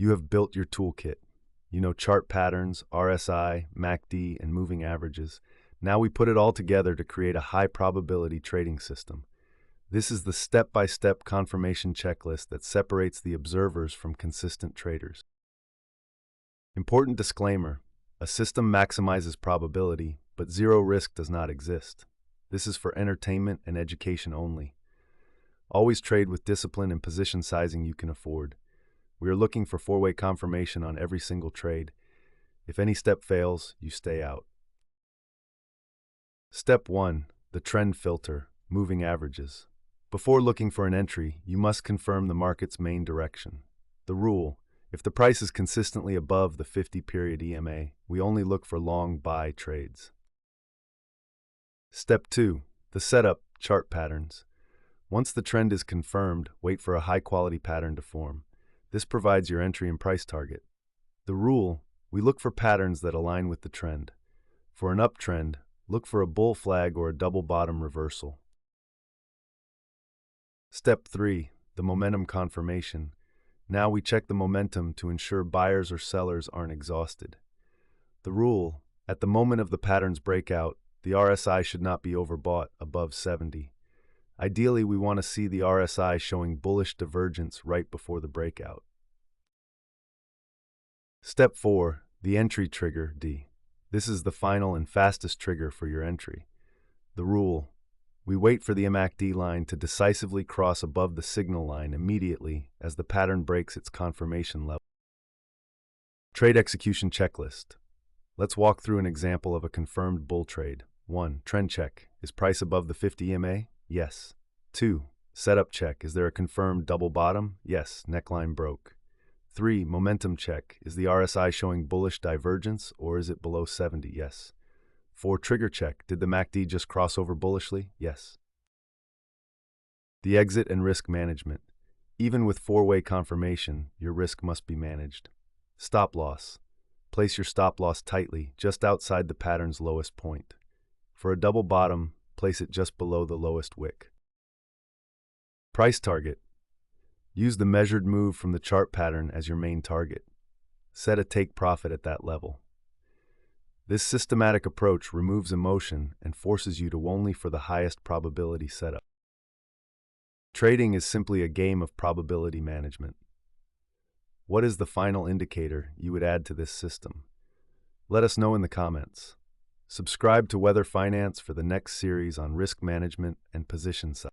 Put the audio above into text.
You have built your toolkit. You know chart patterns, RSI, MACD, and moving averages. Now we put it all together to create a high-probability trading system. This is the step-by-step confirmation checklist that separates the observers from consistent traders. Important disclaimer: a system maximizes probability, but zero risk does not exist. This is for entertainment and education only. Always trade with discipline and position sizing you can afford. We are looking for four-way confirmation on every single trade. If any step fails, you stay out. Step 1. The trend filter, moving averages. Before looking for an entry, you must confirm the market's main direction. The rule: if the price is consistently above the 50-period EMA, we only look for long buy trades. Step 2. The setup, chart patterns. Once the trend is confirmed, wait for a high-quality pattern to form. This provides your entry and price target. The rule: we look for patterns that align with the trend. For an uptrend, look for a bull flag or a double bottom reversal. Step 3. The momentum confirmation. Now we check the momentum to ensure buyers or sellers aren't exhausted. The rule: at the moment of the pattern's breakout, the RSI should not be overbought above 70. Ideally, we want to see the RSI showing bullish divergence right before the breakout. Step 4. The entry trigger, D. This is the final and fastest trigger for your entry. The rule: we wait for the MACD line to decisively cross above the signal line immediately as the pattern breaks its confirmation level. Trade execution checklist. Let's walk through an example of a confirmed bull trade. 1. Trend check. Is price above the 50 EMA? Yes. 2. Setup check. Is there a confirmed double bottom? Yes. Neckline broke. 3. Momentum check. Is the RSI showing bullish divergence or is it below 70? Yes. 4. Trigger check. Did the MACD just cross over bullishly? Yes. The exit and risk management. Even with four-way confirmation, your risk must be managed. Stop loss. Place your stop loss tightly, just outside the pattern's lowest point. For a double bottom, place it just below the lowest wick. Price target. Use the measured move from the chart pattern as your main target. Set a take profit at that level. This systematic approach removes emotion and forces you to only for the highest probability setup. Trading is simply a game of probability management. What is the final indicator you would add to this system? Let us know in the comments. Subscribe to Weather Finance for the next series on risk management and position size.